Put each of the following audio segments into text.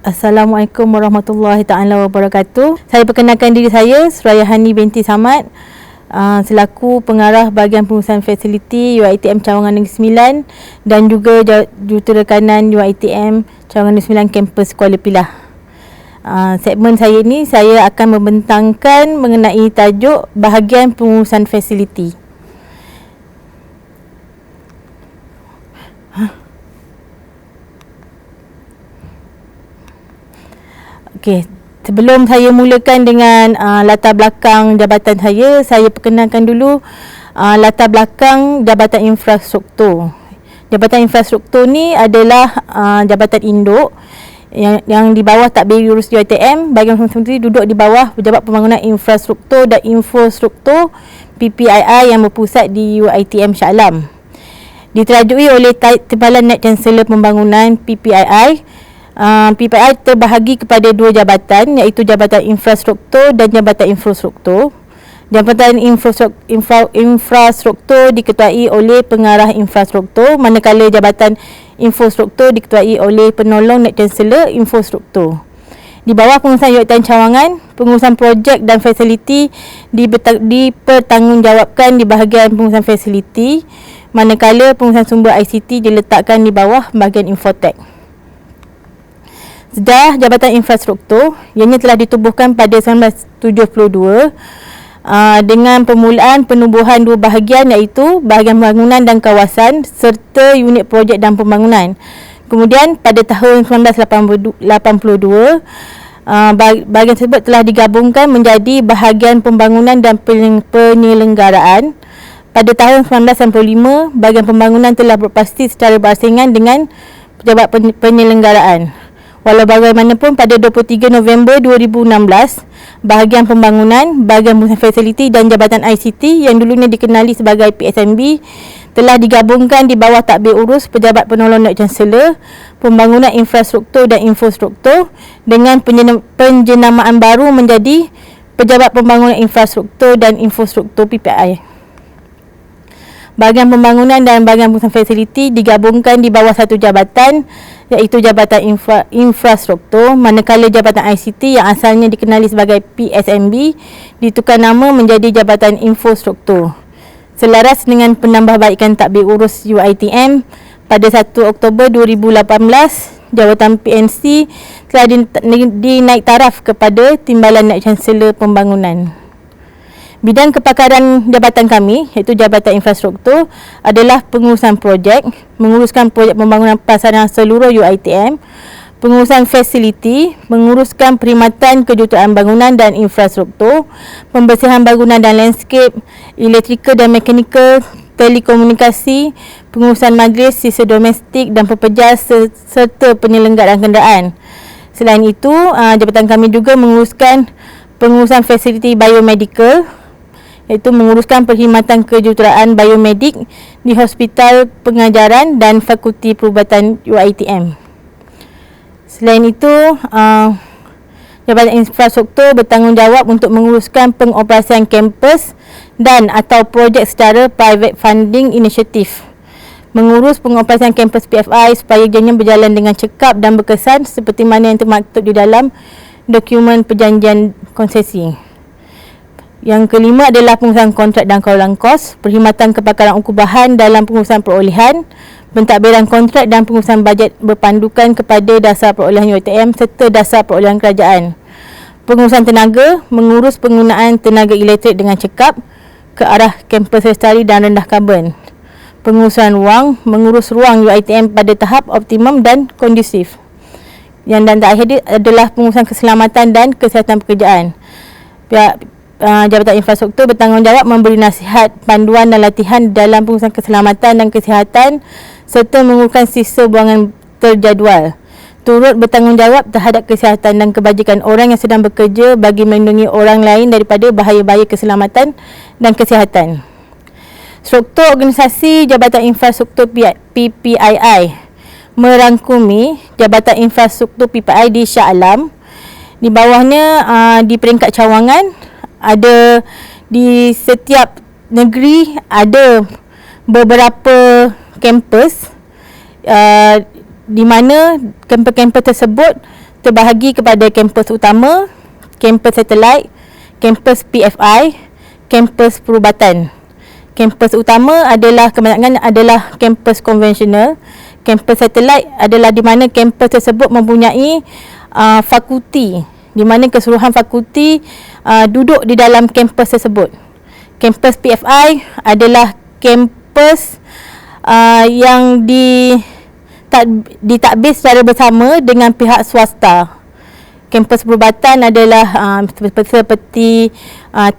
Assalamualaikum warahmatullahi taala wabarakatuh. Saya perkenalkan diri saya, Suraya Hani binti Samad, selaku pengarah bahagian pengurusan fasiliti UiTM Cawangan Negeri Sembilan dan juga juruterakanan UiTM Cawangan Negeri Sembilan kampus Kuala Pilah. Segmen saya ini saya akan membentangkan mengenai tajuk bahagian pengurusan fasiliti. Okey, sebelum saya mulakan dengan latar belakang jabatan saya perkenalkan dulu latar belakang Jabatan Infrastruktur. Jabatan Infrastruktur ni adalah jabatan induk yang di bawah Tadbir Urus UiTM. Bahagian sendiri duduk di bawah Pejabat Pembangunan Infrastruktur dan Infostruktur PPII yang berpusat di UiTM Shah Alam. Diterajui oleh Timbalan Naib Chancellor Pembangunan PPII. PPII terbahagi kepada dua jabatan, iaitu Jabatan Infrastruktur dan Jabatan Infostruktur. Jabatan Infrastruktur diketuai oleh Pengarah Infrastruktur, manakala Jabatan Infostruktur diketuai oleh Penolong Naib Chancellor Infostruktur. Di bawah pengurusan UiTM Cawangan, pengurusan projek dan fasiliti dipertanggungjawabkan di bahagian pengurusan fasiliti, manakala pengurusan sumber ICT diletakkan di bawah bahagian Infotech. Sejarah Jabatan Infrastruktur, ianya telah ditubuhkan pada 1972 dengan permulaan penubuhan dua bahagian, iaitu bahagian bangunan dan kawasan serta unit projek dan pembangunan. Kemudian pada tahun 1982 bahagian tersebut telah digabungkan menjadi bahagian pembangunan dan penyelenggaraan. Pada tahun 1995 bahagian pembangunan telah berpasti secara berasingan dengan pejabat penyelenggaraan. Walau bagaimanapun, pada 23 November 2016, bahagian pembangunan, bahagian pengurusan fasiliti dan Jabatan ICT yang dulunya dikenali sebagai PSMB telah digabungkan di bawah Tadbir Urus Pejabat Penolong Naib Chancellor Pembangunan Infrastruktur dan Infostruktur dengan penjenamaan baru menjadi Pejabat Pembangunan Infrastruktur dan Infostruktur PPII. Bahagian pembangunan dan bahagian pengurusan fasiliti digabungkan di bawah satu jabatan, iaitu Jabatan Infrastruktur, manakala Jabatan ICT yang asalnya dikenali sebagai PSMB ditukar nama menjadi Jabatan Infostruktur. Selaras dengan penambahbaikan Tadbir Urus UiTM pada 1 Oktober 2018, jawatan PNC telah dinaik taraf kepada Timbalan Naib Chancellor Pembangunan. Bidang kepakaran jabatan kami, iaitu Jabatan Infrastruktur, adalah pengurusan projek, menguruskan projek pembangunan pasaran seluruh UiTM, pengurusan fasiliti, menguruskan perkhidmatan kejuruteraan bangunan dan infrastruktur, pembersihan bangunan dan landscape, elektrikal dan mekanikal, telekomunikasi, pengurusan majlis, sisa domestik dan pepejas serta penyelenggaraan kenderaan. Selain itu, jabatan kami juga menguruskan pengurusan fasiliti biomedical, iaitu menguruskan perkhidmatan kejuruteraan biomedik di Hospital Pengajaran dan Fakulti Perubatan UiTM. Selain itu, Jabatan Infrastruktur bertanggungjawab untuk menguruskan pengoperasian kampus dan atau projek secara private funding initiative, mengurus pengoperasian kampus PFI supaya ianya berjalan dengan cekap dan berkesan seperti mana yang termaktub di dalam dokumen perjanjian konsesi. Yang kelima adalah pengurusan kontrak dan kawalan kos, perkhidmatan kepakaran ukur bahan dalam pengurusan perolehan, pentadbiran kontrak dan pengurusan bajet berpandukan kepada dasar perolehan UiTM serta dasar perolehan kerajaan. Pengurusan tenaga, mengurus penggunaan tenaga elektrik dengan cekap ke arah kampus lestari dan rendah karbon. Pengurusan ruang, mengurus ruang UiTM pada tahap optimum dan kondusif. Yang terakhir adalah pengurusan keselamatan dan kesihatan pekerjaan. Jabatan Infrastruktur bertanggungjawab memberi nasihat, panduan dan latihan dalam pengurusan keselamatan dan kesihatan serta menguruskan sisa buangan terjadual. Turut bertanggungjawab terhadap kesihatan dan kebajikan orang yang sedang bekerja bagi melindungi orang lain daripada bahaya-bahaya keselamatan dan kesihatan. Struktur organisasi Jabatan Infrastruktur PPII merangkumi Jabatan Infrastruktur PPII di Shah Alam. Di bawahnya di peringkat cawangan, ada di setiap negeri ada beberapa kampus di mana kampus-kampus tersebut terbahagi kepada kampus utama, kampus satelit, kampus PFI, kampus perubatan. Kampus utama adalah kebanyakan adalah kampus konvensional. Kampus satelit adalah di mana kampus tersebut mempunyai fakulti, di mana keseluruhan fakulti duduk di dalam kampus tersebut. Kampus PFI adalah kampus yang ditadbir secara bersama dengan pihak swasta. Kampus perubatan adalah seperti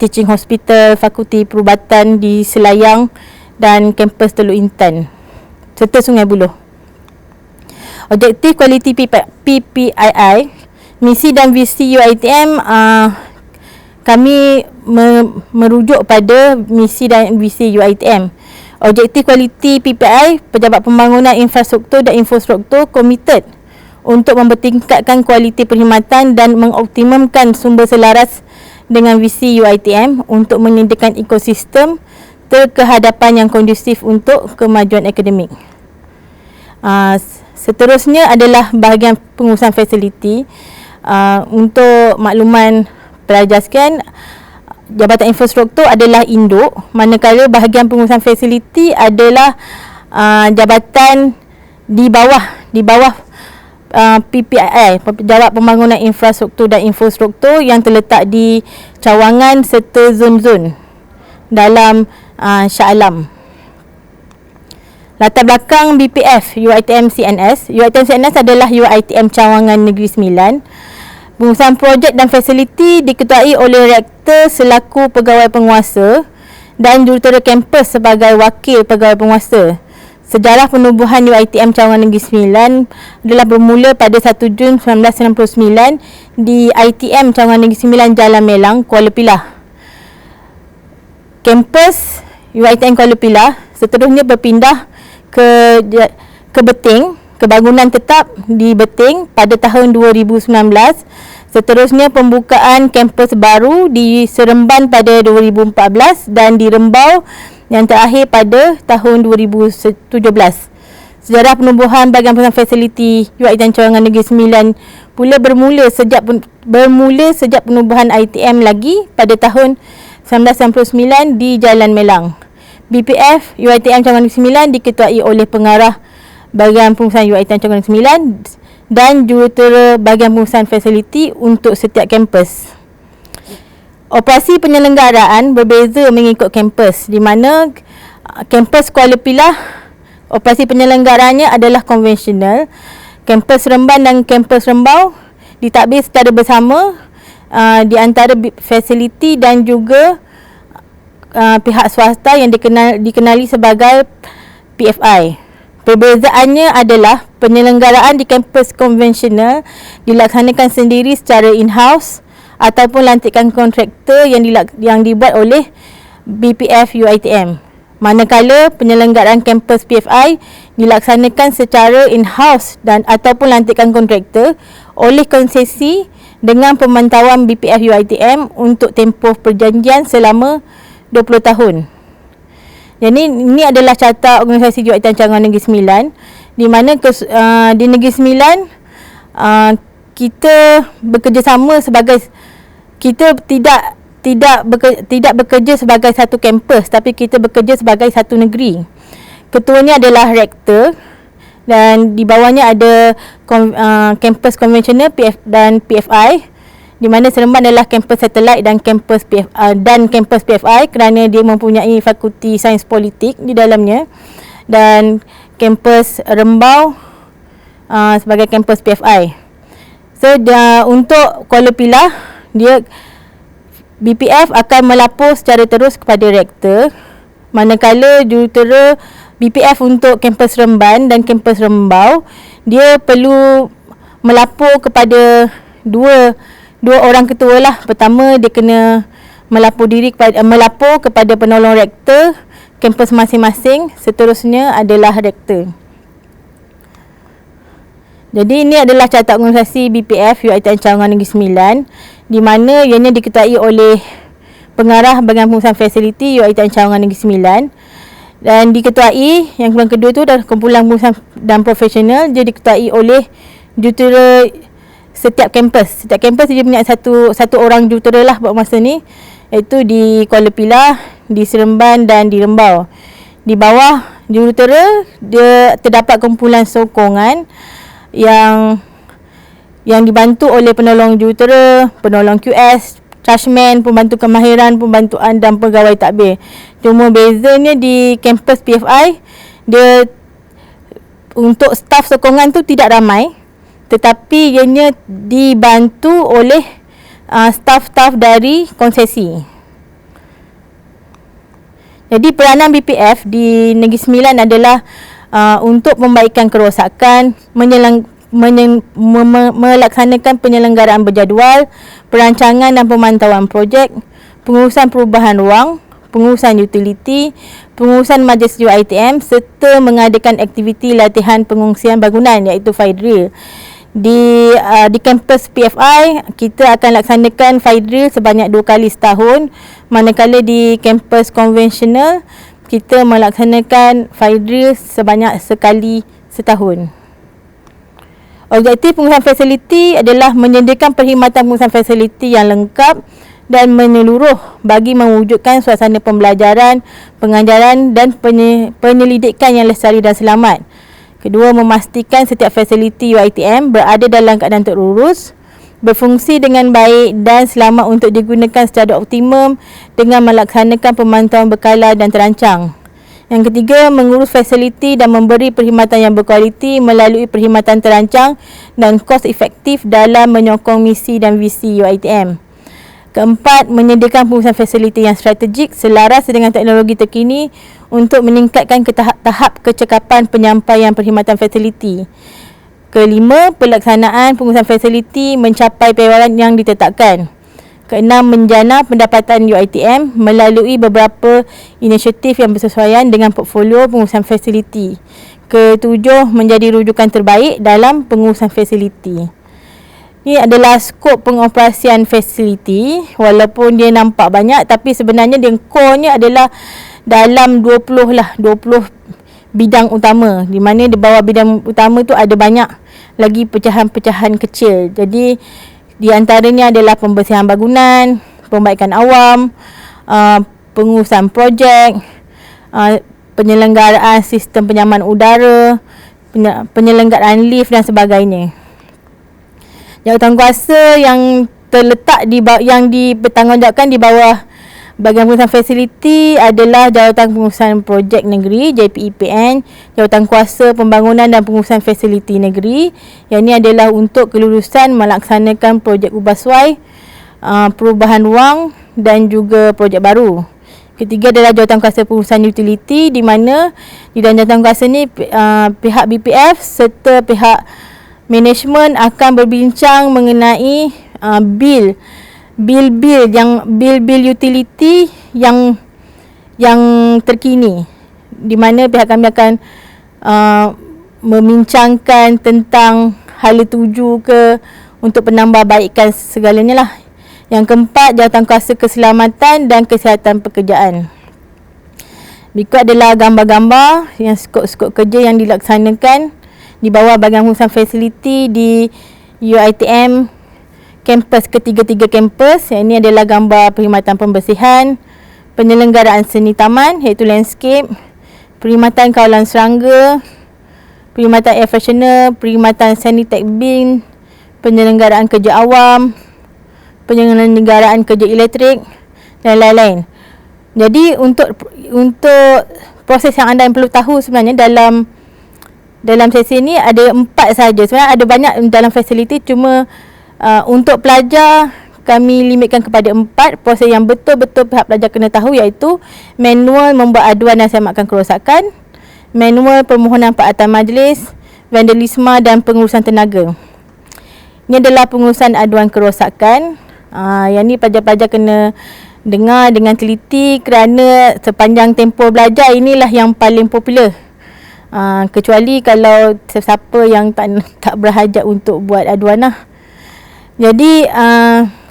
teaching hospital, fakulti perubatan di Selayang dan kampus Teluk Intan serta Sungai Buloh. Objektif kualiti PPII, misi dan visi UiTM, kami merujuk pada misi dan visi UiTM. Objektif kualiti PPI, Pejabat Pembangunan Infrastruktur dan Infostruktur komited untuk mempertingkatkan kualiti perkhidmatan dan mengoptimumkan sumber selaras dengan visi UiTM untuk menyediakan ekosistem terkehadapan yang kondusif untuk kemajuan akademik. Seterusnya adalah bahagian pengurusan fasiliti. Untuk makluman pelajar sekalian, Jabatan Infrastruktur adalah induk, manakala bahagian pengurusan fasiliti adalah jabatan di bawah PPII, Pejabat Pembangunan Infrastruktur dan Infostruktur, yang terletak di cawangan serta zon-zon dalam Shah Alam. Latar belakang BPF UiTM CNS. UiTM CNS adalah UiTM Cawangan Negeri Sembilan. Pengurusan projek dan fasiliti diketuai oleh rektor selaku pegawai penguasa dan jurutera kampus sebagai wakil pegawai penguasa. Sejarah penubuhan UiTM Cawangan Negeri Sembilan adalah bermula pada 1 Jun 1999 di ITM Cawangan Negeri Sembilan, Jalan Melang, Kuala Pilah. Kampus UiTM Kuala Pilah seterusnya berpindah ke Beting, ke bangunan tetap di Beting pada tahun 2019. Seterusnya pembukaan kampus baru di Seremban pada 2014 dan di Rembau yang terakhir pada tahun 2017. Sejarah penubuhan bahagian pengurusan fasiliti UiTM Cawangan Negeri Sembilan pula bermula sejak penubuhan ITM lagi pada tahun 1999 di Jalan Melang. BPF UiTM Cawangan Negeri Sembilan diketuai oleh pengarah bahagian pengurusan UiTM Cawangan Negeri Sembilan dan jurutera bahagian pengurusan fasiliti untuk setiap kampus. Operasi penyelenggaraan berbeza mengikut kampus, di mana kampus Kuala Pilah operasi penyelenggaraannya adalah konvensional. Kampus Seremban dan kampus Rembau ditadbir secara bersama di antara fasiliti dan juga pihak swasta yang dikenali sebagai PFI. Perbezaannya adalah penyelenggaraan di kampus konvensional dilaksanakan sendiri secara in-house ataupun lantikan kontraktor yang dibuat oleh BPF UiTM. Manakala penyelenggaraan kampus PFI dilaksanakan secara in-house dan ataupun lantikan kontraktor oleh konsesi dengan pemantauan BPF UiTM untuk tempoh perjanjian selama 20 tahun. Jadi ini adalah carta organisasi UiTM Cawangan Negeri Sembilan, di mana di Negeri Sembilan kita bekerjasama sebagai, kita tidak bekerja sebagai satu kampus, tapi kita bekerja sebagai satu negeri. Ketuanya adalah rektor dan di bawahnya ada kampus konvensional dan PFI, di mana Seremban adalah kampus satelit dan kampus PFI kerana dia mempunyai fakulti sains politik di dalamnya, dan kampus Rembau sebagai kampus PFI. So untuk Kuala Pilah, dia BPF akan melapor secara terus kepada rektor, manakala jurutera BPF untuk kampus Seremban dan kampus Rembau, dia perlu melapor kepada dua orang ketua lah. Pertama, dia kena melapor kepada penolong rektor kampus masing-masing. Seterusnya adalah rektor. Jadi ini adalah carta organisasi BPF UiTM Cawangan Negeri Sembilan, di mana ianya diketuai oleh pengarah bahagian pengurusan fasiliti UiTM Cawangan Negeri Sembilan, dan diketuai yang kedua itu adalah kumpulan pengurusan dan profesional. Dia diketuai oleh jurutera setiap kampus dia punya satu orang jurutera lah buat masa ni, iaitu di Kuala Pilah, di Seremban dan di Rembau. Di bawah jurutera dia terdapat kumpulan sokongan yang dibantu oleh penolong jurutera, penolong QS, Trashman, pembantu kemahiran, pembantuan dan pegawai takbir. Cuma bezanya di kampus PFI, dia untuk staf sokongan tu tidak ramai, tetapi ianya dibantu oleh staf-staf dari konsesi. Jadi peranan BPF di Negeri Sembilan adalah untuk membaikkan kerosakan, melaksanakan penyelenggaraan berjadual, perancangan dan pemantauan projek, pengurusan perubahan ruang, pengurusan utiliti, pengurusan majlis UiTM serta mengadakan aktiviti latihan pengungsian bangunan iaitu fire drill. Di kampus PFI kita akan laksanakan fire drill sebanyak 2 kali setahun, manakala di kampus konvensional kita melaksanakan fire drill sebanyak sekali setahun. Objektif pengurusan fasiliti adalah menyediakan perkhidmatan pengurusan fasiliti yang lengkap dan menyeluruh bagi mewujudkan suasana pembelajaran, pengajaran dan penyelidikan yang lestari dan selamat. Kedua, memastikan setiap fasiliti UiTM berada dalam keadaan terurus, berfungsi dengan baik dan selamat untuk digunakan secara optimum dengan melaksanakan pemantauan berkala dan terancang. Yang ketiga, mengurus fasiliti dan memberi perkhidmatan yang berkualiti melalui perkhidmatan terancang dan kos efektif dalam menyokong misi dan visi UiTM. Keempat, menyediakan pengurusan fasiliti yang strategik selaras dengan teknologi terkini untuk meningkatkan ke tahap kecekapan penyampaian perkhidmatan fasiliti. Kelima, pelaksanaan pengurusan fasiliti mencapai pewaran yang ditetapkan. Keenam, menjana pendapatan UiTM melalui beberapa inisiatif yang bersesuaian dengan portfolio pengurusan fasiliti. Ketujuh, menjadi rujukan terbaik dalam pengurusan fasiliti. Ini adalah skop pengoperasian fasiliti. Walaupun dia nampak banyak, tapi sebenarnya dia core-nya adalah dalam 20 bidang utama, di mana di bawah bidang utama tu ada banyak lagi pecahan-pecahan kecil. Jadi di antaranya adalah pembersihan bangunan, pembaikan awam, pengurusan projek, penyelenggaraan sistem penyaman udara, penyelenggaraan lift dan sebagainya. Jawatankuasa yang terletak yang dibertanggungjawabkan di bawah bahagian pengurusan fasiliti adalah Jawatan Pengurusan Projek Negeri JPEPN, Jawatankuasa Pembangunan dan Pengurusan Fasiliti Negeri. Yang ini adalah untuk kelulusan melaksanakan projek ubahsuai, perubahan ruang dan juga projek baru. Ketiga adalah Jawatankuasa Pengurusan Utiliti, di mana di dalam jawatankuasa ni pihak BPF serta pihak management akan berbincang mengenai bil utility yang terkini, di mana pihak kami akan membincangkan tentang hala tuju ke untuk penambahbaikan segalanya lah. Yang keempat, Jawatankuasa Keselamatan dan Kesihatan Pekerjaan. Berikut adalah gambar-gambar yang skop-skop kerja yang dilaksanakan di bawah bahagian pengurusan fasiliti di UiTM kampus ketiga-tiga kampus. Yang ini adalah gambar perkhidmatan pembersihan, penyelenggaraan seni taman iaitu landscape, perkhidmatan kawalan serangga, perkhidmatan air freshener, perkhidmatan sanitec bin, penyelenggaraan kerja awam, penyelenggaraan kerja elektrik dan lain-lain. Jadi untuk proses yang anda perlu tahu sebenarnya dalam sesi ini ada 4 sahaja. Sebenarnya ada banyak dalam fasiliti, cuma untuk pelajar kami limitkan kepada 4 proses yang betul-betul pihak pelajar kena tahu, iaitu manual membuat aduan dan sematkan kerosakan, manual permohonan perkhidmatan majlis, vandalisme dan pengurusan tenaga. Ini adalah pengurusan aduan kerosakan. Yang ni pelajar-pelajar kena dengar dengan teliti kerana sepanjang tempoh belajar inilah yang paling popular. Kecuali kalau sesiapa yang tak berhajat untuk buat aduan lah. Jadi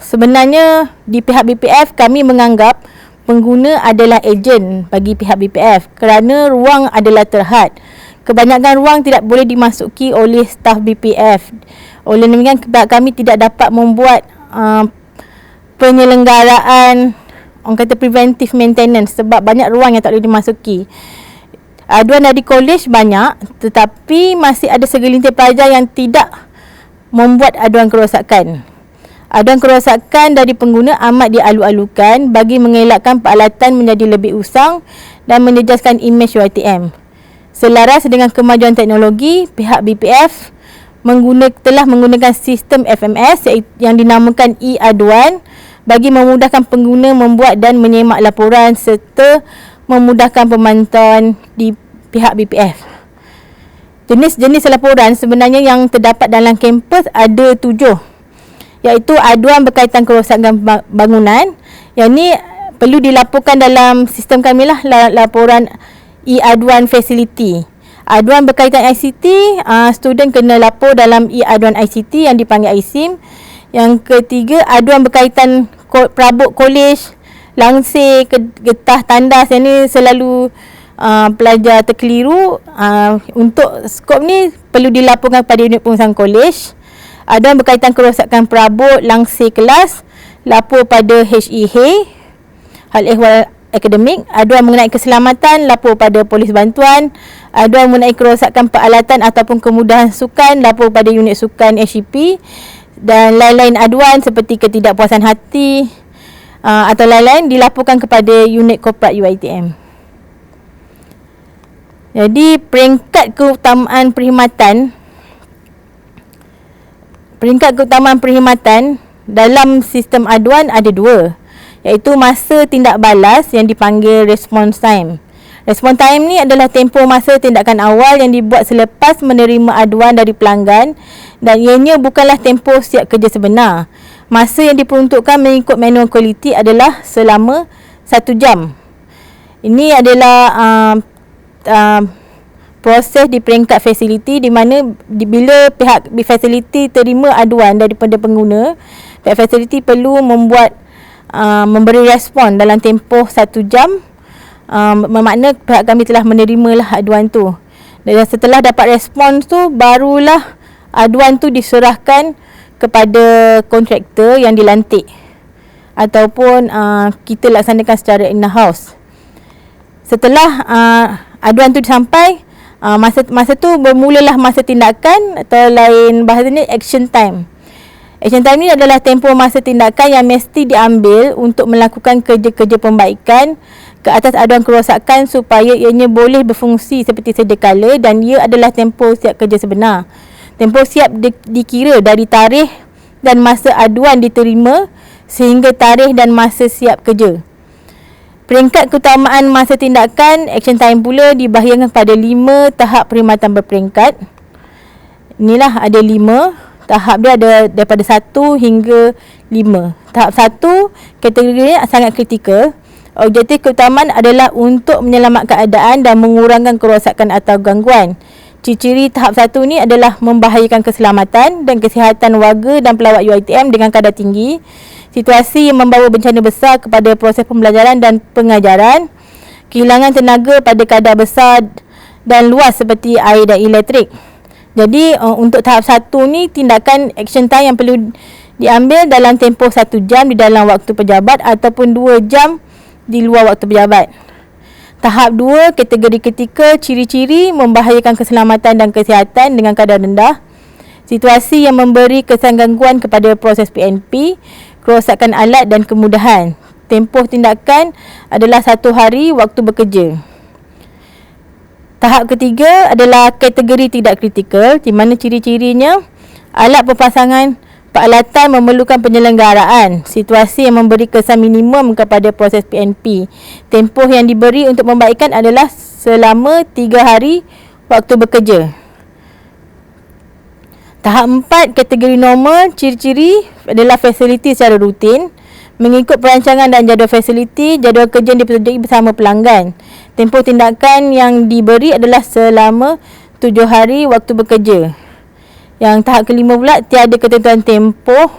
sebenarnya di pihak BPF kami menganggap pengguna adalah ejen bagi pihak BPF kerana ruang adalah terhad. Kebanyakan ruang tidak boleh dimasuki oleh staf BPF. Oleh demikian, pihak kami tidak dapat membuat penyelenggaraan orang kata preventive maintenance sebab banyak ruang yang tak boleh dimasuki. Aduan dari kolej banyak, tetapi masih ada segelintir pelajar yang tidak membuat aduan kerosakan. Aduan kerosakan dari pengguna amat dialu-alukan bagi mengelakkan peralatan menjadi lebih usang dan menjejaskan imej UiTM. Selaras dengan kemajuan teknologi, pihak BPF telah menggunakan sistem FMS yang dinamakan e-aduan bagi memudahkan pengguna membuat dan menyemak laporan serta memudahkan pemantauan di pihak BPF. Jenis-jenis laporan sebenarnya yang terdapat dalam kampus ada 7, iaitu aduan berkaitan kerosakan bangunan. Yang ni perlu dilaporkan dalam sistem kami lah, laporan e-aduan facility. Aduan berkaitan ICT, student kena lapor dalam e-aduan ICT yang dipanggil ISIM. Yang ketiga, aduan berkaitan perabot kolej, langsir, getah tandas. Yang ni selalu pelajar terkeliru. Untuk skop ni perlu dilaporkan kepada unit pengurusan kolej. Aduan berkaitan kerosakan perabot, langsir kelas, lapor pada HEH, hal ehwal akademik. Aduan mengenai keselamatan, lapor pada polis bantuan. Aduan mengenai kerosakan peralatan ataupun kemudahan sukan, lapor pada unit sukan HEP. Dan lain-lain aduan seperti ketidakpuasan hati atau lain-lain dilaporkan kepada unit korporat UiTM. Jadi peringkat keutamaan perkhidmatan dalam sistem aduan ada 2, iaitu masa tindak balas yang dipanggil response time. Response time ni adalah tempoh masa tindakan awal yang dibuat selepas menerima aduan dari pelanggan, dan ianya bukanlah tempoh siap kerja sebenar. Masa yang diperuntukkan mengikut manual quality adalah selama 1 jam. Ini adalah proses di peringkat fasiliti, di mana bila pihak fasiliti terima aduan daripada pengguna, pihak fasiliti perlu memberi respon dalam tempoh 1 jam. Bermakna pihak kami telah menerimalah aduan tu, dan setelah dapat respon tu barulah aduan tu diserahkan kepada kontraktor yang dilantik ataupun kita laksanakan secara in-house. Setelah aduan tu sampai, masa tu bermulalah masa tindakan, atau lain bahasanya action time. Action time ni adalah tempoh masa tindakan yang mesti diambil untuk melakukan kerja-kerja pembaikan ke atas aduan kerosakan supaya ianya boleh berfungsi seperti sedia kala, dan ia adalah tempoh siap kerja sebenar. Tempoh siap dikira dari tarikh dan masa aduan diterima sehingga tarikh dan masa siap kerja. Peringkat keutamaan masa tindakan action time pula dibahagikan pada 5 tahap perkhidmatan berperingkat. Inilah ada 5 tahap, dia ada daripada 1 hingga 5. Tahap 1 kategorinya sangat kritikal. Objektif keutamaan adalah untuk menyelamatkan keadaan dan mengurangkan kerosakan atau gangguan. Ciri-ciri tahap 1 ni adalah membahayakan keselamatan dan kesihatan warga dan pelawat UiTM dengan kadar tinggi, situasi yang membawa bencana besar kepada proses pembelajaran dan pengajaran, kehilangan tenaga pada kadar besar dan luas seperti air dan elektrik. Jadi untuk tahap 1 ni, tindakan action time yang perlu diambil dalam tempoh 1 jam di dalam waktu pejabat ataupun 2 jam di luar waktu pejabat. Tahap 2 kategori kritikal, ciri-ciri membahayakan keselamatan dan kesihatan dengan kadar rendah, situasi yang memberi kesan gangguan kepada proses PNP, kerosakan alat dan kemudahan. Tempoh tindakan adalah 1 hari waktu bekerja. Tahap ketiga adalah kategori tidak kritikal, di mana ciri-cirinya alat pemasangan peralatan memerlukan penyelenggaraan, situasi yang memberi kesan minimum kepada proses PNP. Tempoh yang diberi untuk membaikkan adalah selama 3 hari waktu bekerja. Tahap 4 kategori normal, ciri-ciri adalah fasiliti secara rutin, mengikut perancangan dan jadual fasiliti, jadual kerja yang dipersetujui bersama pelanggan. Tempoh tindakan yang diberi adalah selama 7 hari waktu bekerja. Yang tahap kelima pula, tiada ketentuan tempoh,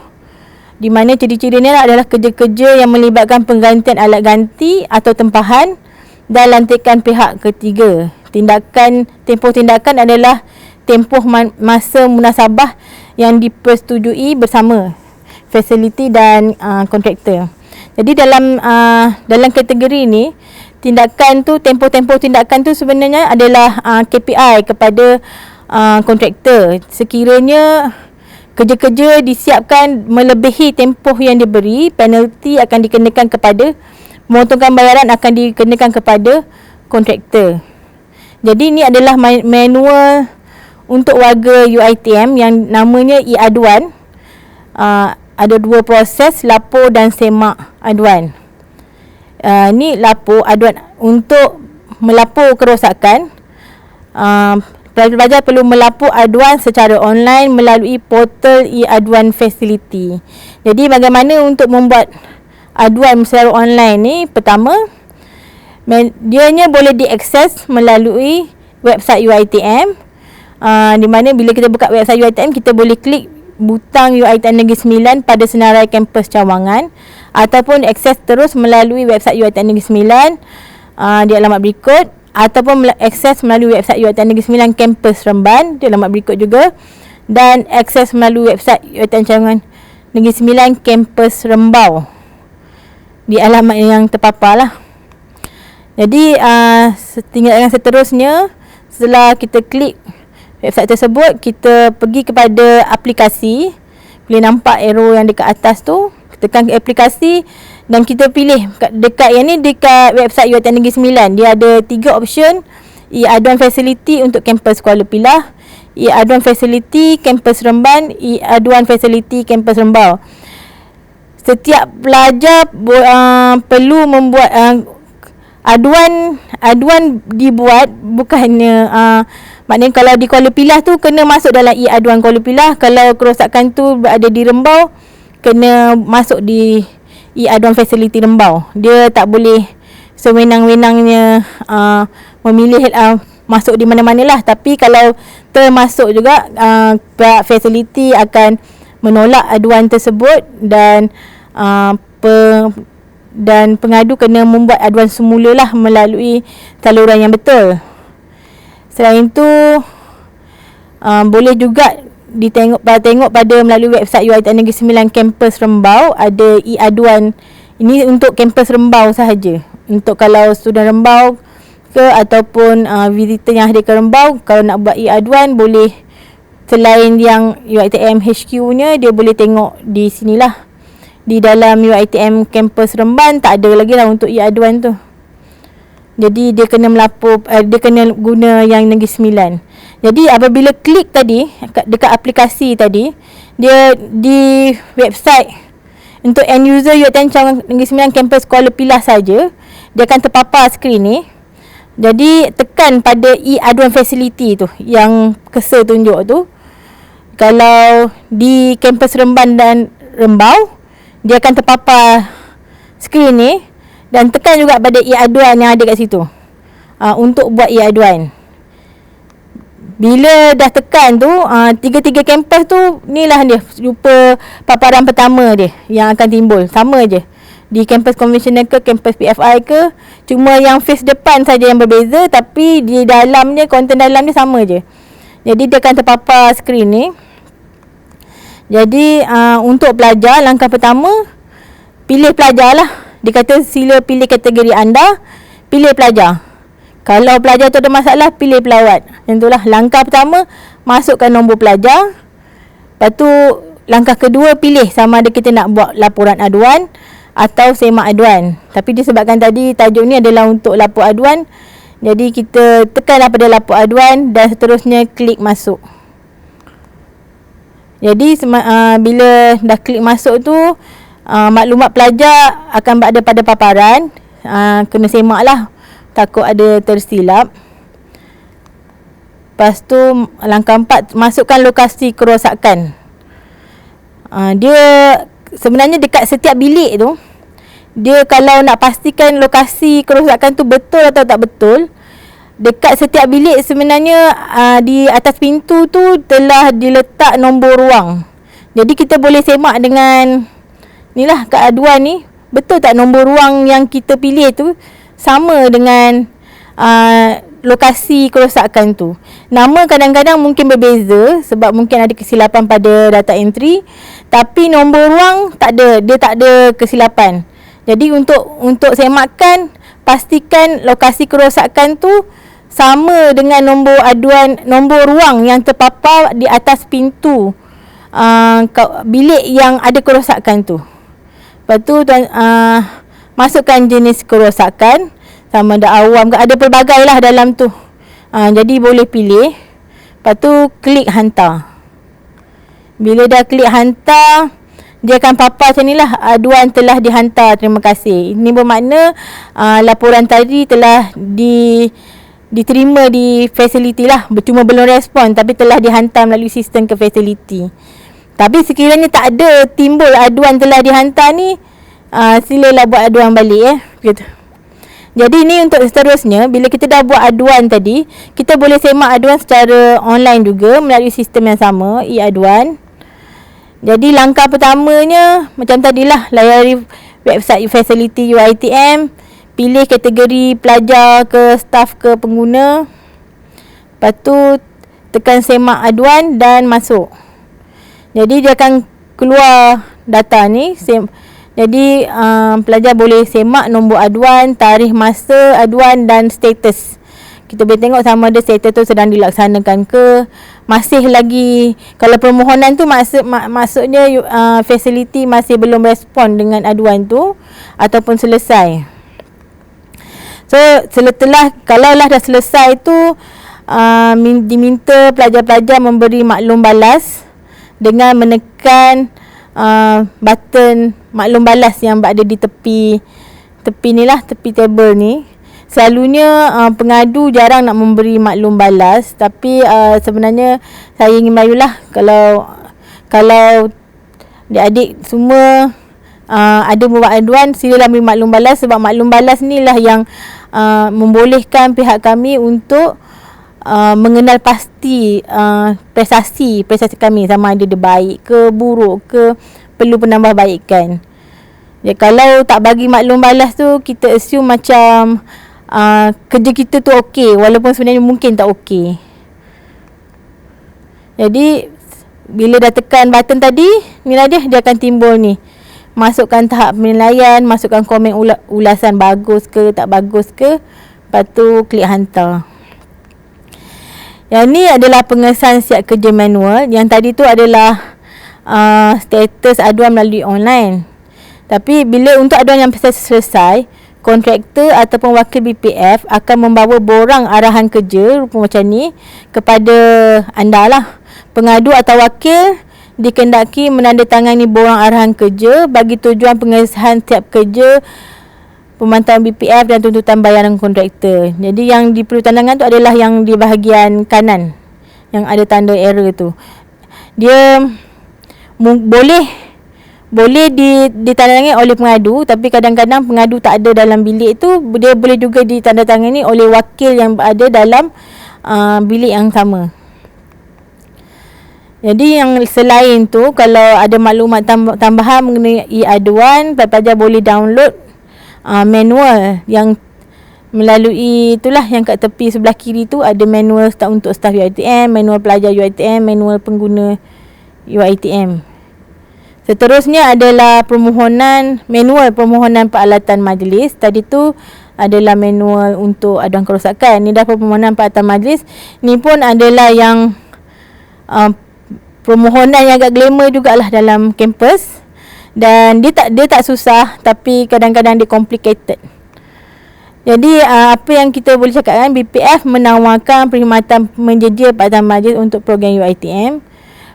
di mana ciri-cirinya adalah kerja-kerja yang melibatkan penggantian alat ganti atau tempahan dan lantikan pihak ketiga. Tempoh tindakan adalah tempoh masa munasabah yang dipersetujui bersama fasiliti dan kontraktor. Jadi dalam kategori ni, tempoh tindakan tu sebenarnya adalah KPI kepada kontraktor. Sekiranya kerja-kerja disiapkan melebihi tempoh yang diberi, penalti akan dikenakan kepada, memotongkan bayaran akan dikenakan kepada kontraktor. Jadi ni adalah manual untuk warga UiTM yang namanya e-aduan. Ada 2 proses, lapor dan semak aduan. Ni lapor aduan. Untuk melapor kerosakan, pelajar perlu melapor aduan secara online melalui portal e-aduan facility. Jadi bagaimana untuk membuat aduan secara online ni? Pertama, dianya boleh diakses melalui website UiTM, di mana bila kita buka website UiTM, kita boleh klik butang UiTM Negeri Sembilan pada senarai kampus Cawangan, ataupun akses terus melalui website UiTM Negeri Sembilan di alamat berikut, ataupun akses melalui website UiTM Negeri Sembilan kampus Remban di alamat berikut juga, dan akses melalui website UiTM Cawangan Negeri Sembilan kampus Rembau di alamat yang terpapar lah. Jadi tingkatan seterusnya, setelah kita klik website tersebut, kita pergi kepada aplikasi. Boleh nampak arrow yang dekat atas tu, tekan aplikasi dan kita pilih dekat website UiTM Negeri Sembilan. Dia ada 3 option: e-aduan facility untuk kampus Kuala Pilah, e-aduan facility kampus Remban, e-aduan facility kampus Rembau. Setiap pelajar perlu membuat aduan dibuat, bukannya maknanya kalau di Kuala Pilah tu kena masuk dalam e-aduan Kuala Pilah, kalau kerosakan tu berada di Rembau kena masuk di e-aduan facility Rembau. Dia tak boleh sewenang-wenangnya memilih masuk di mana-mana lah. Tapi kalau termasuk juga, pihak facility akan menolak aduan tersebut, dan pengadu kena membuat aduan semula lah melalui saluran yang betul. Selain itu, boleh juga tengok pada melalui website UiTM Negeri Sembilan kampus Rembau, ada e-aduan. Ini untuk kampus Rembau sahaja. Untuk kalau student Rembau ke ataupun visitor yang hadir ke Rembau, kalau nak buat e-aduan, boleh selain yang UiTM HQ-nya, dia boleh tengok di sinilah. Di dalam UiTM kampus Remban tak ada lagi lah untuk e-aduan tu. Jadi dia kena dia kena guna yang Negeri Sembilan. Jadi apabila klik tadi dekat aplikasi tadi, dia di website untuk end user UiTM Cawangan Negeri Sembilan kampus Kuala Pilah saja, dia akan terpapar skrin ni. Jadi tekan pada e-aduan facility tu yang cursor tunjuk tu. Kalau di kampus Remban dan Rembau, dia akan terpapar skrin ni, dan tekan juga pada e-aduan yang ada kat situ untuk buat e-aduan. Bila dah tekan tu, tiga-tiga kampus tu, ni lah dia rupa paparan pertama dia yang akan timbul. Sama je di kampus konvensional ke kampus PFI ke, cuma yang face depan saja yang berbeza, tapi di dalamnya, konten dalam dia sama je. Jadi dia akan terpapar skrin ni. Jadi untuk pelajar, langkah pertama, pilih pelajar lah. Dia kata sila pilih kategori anda, pilih pelajar. Kalau pelajar tu ada masalah, pilih pelawat. Yang itulah langkah pertama, masukkan nombor pelajar. Lepas tu langkah kedua, pilih sama ada kita nak buat laporan aduan atau semak aduan. Tapi disebabkan tadi tajuk ni adalah untuk lapor aduan, jadi kita tekanlah pada lapor aduan dan seterusnya klik masuk. Jadi bila dah klik masuk tu, maklumat pelajar akan berada pada paparan. Kena semak lah, takut ada tersilap. Lepas tu langkah 4, masukkan lokasi kerosakan. Dia sebenarnya dekat setiap bilik tu, dia kalau nak pastikan lokasi kerosakan tu betul atau tak betul, dekat setiap bilik sebenarnya di atas pintu tu telah diletak nombor ruang. Jadi kita boleh semak dengan ni lah, kat aduan ni, betul tak nombor ruang yang kita pilih tu sama dengan lokasi kerosakan tu. Nama kadang-kadang mungkin berbeza sebab mungkin ada kesilapan pada data entry, tapi nombor ruang tak ada, dia tak ada kesilapan. Jadi untuk semakkan, pastikan lokasi kerosakan tu sama dengan nombor aduan, nombor ruang yang terpapar di atas pintu bilik yang ada kerosakan tu. Lepas tu masukkan jenis kerosakan, sama ada awam ke, ada pelbagai lah dalam tu. Jadi boleh pilih. Lepas tu klik hantar. Bila dah klik hantar, dia akan papar macam ni lah, aduan telah dihantar, terima kasih. Ini bermakna laporan tadi telah diterima di fasiliti lah, cuma belum respon, tapi telah dihantar melalui sistem ke fasiliti. Tapi sekiranya tak ada timbul aduan telah dihantar ni, silalah buat aduan balik gitu. Jadi ni untuk seterusnya, bila kita dah buat aduan tadi, kita boleh semak aduan secara online juga melalui sistem yang sama, e-aduan. Jadi langkah pertamanya macam tadilah, layari website fasiliti UiTM, pilih kategori pelajar ke staf ke pengguna. Lepas tu tekan semak aduan dan masuk. Jadi dia akan keluar data ni. Jadi pelajar boleh semak nombor aduan, tarikh masa aduan dan status. Kita boleh tengok sama ada status tu sedang dilaksanakan ke, masih lagi. Kalau permohonan tu maksudnya fasiliti masih belum respon dengan aduan tu ataupun selesai. So setelah, kalaulah dah selesai tu, diminta pelajar-pelajar memberi maklum balas dengan menekan button maklum balas yang berada di tepi ni lah, tepi table ni. Selalunya pengadu jarang nak memberi maklum balas, tapi sebenarnya saya ingin bayulah kalau adik-adik semua ada membuat aduan, silalah beri maklum balas, sebab maklum balas ni lah yang membolehkan pihak kami untuk mengenal pasti prestasi kami, sama ada dia baik ke buruk ke, perlu penambahbaikan. Ya, kalau tak bagi maklum balas tu, kita assume macam kerja kita tu okey, walaupun sebenarnya mungkin tak okey. Jadi bila dah tekan button tadi, ni lah dia akan timbul ni, masukkan tahap penilaian, masukkan komen ulasan bagus ke tak bagus ke, lepas tu klik hantar. Yang ni adalah pengesahan siap kerja manual. Yang tadi tu adalah status aduan melalui online. Tapi bila untuk aduan yang selesai, kontraktor ataupun wakil BPF akan membawa borang arahan kerja rupa macam ni kepada anda lah. Pengadu atau wakil dikendaki menandatangani borang arahan kerja bagi tujuan pengesahan siap kerja, pemantauan BPF dan tuntutan bayaran kontraktor. Jadi yang diperlu tandangan tu adalah yang di bahagian kanan yang ada tanda error tu. Dia boleh ditandatangani oleh pengadu, tapi kadang-kadang pengadu tak ada dalam bilik tu, dia boleh juga ditandatangani oleh wakil yang berada dalam bilik yang sama. Jadi yang selain tu, kalau ada maklumat tambahan mengenai e-aduan, pelajar boleh download manual yang melalui itulah yang kat tepi sebelah kiri tu, ada manual untuk staf UiTM, manual pelajar UiTM, manual pengguna UiTM. Seterusnya adalah manual permohonan peralatan majlis. Tadi tu adalah manual untuk aduan kerosakan. Ni dah permohonan peralatan majlis. Ni pun adalah yang permohonan yang agak glamour jugalah dalam kampus. Dan dia tak susah, tapi kadang-kadang dia complicated. Jadi apa yang kita boleh cakapkan, BPF menawarkan perkhidmatan menyedia peralatan majlis untuk program UiTM.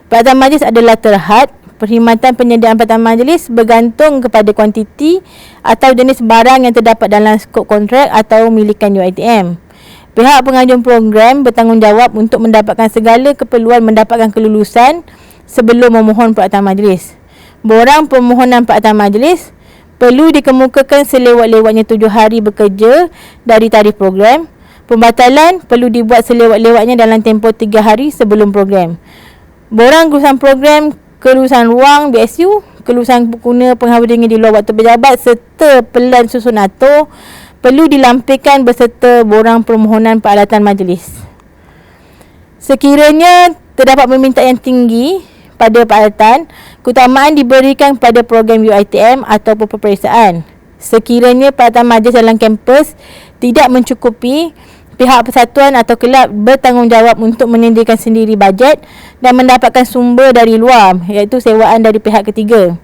Peralatan majlis adalah terhad. Perkhidmatan penyediaan peralatan majlis bergantung kepada kuantiti atau jenis barang yang terdapat dalam skop kontrak atau milikan UiTM. Pihak pengajuan program bertanggungjawab untuk mendapatkan segala keperluan mendapatkan kelulusan sebelum memohon peralatan majlis. Borang permohonan peralatan majlis perlu dikemukakan selewat-lewatnya 7 hari bekerja dari tarikh program. Pembatalan perlu dibuat selewat-lewatnya dalam tempoh 3 hari sebelum program. Borang kelulusan program, kelulusan ruang BSU, kelulusan guna penghawa dingin di luar waktu pejabat serta pelan susun atur perlu dilampirkan beserta borang permohonan peralatan majlis. Sekiranya terdapat permintaan yang tinggi pada peralatan, keutamaan diberikan pada program UiTM atau peperiksaan. Sekiranya peralatan majlis dalam kampus tidak mencukupi, pihak persatuan atau kelab bertanggungjawab untuk menyediakan sendiri bajet dan mendapatkan sumber dari luar, iaitu sewaan dari pihak ketiga.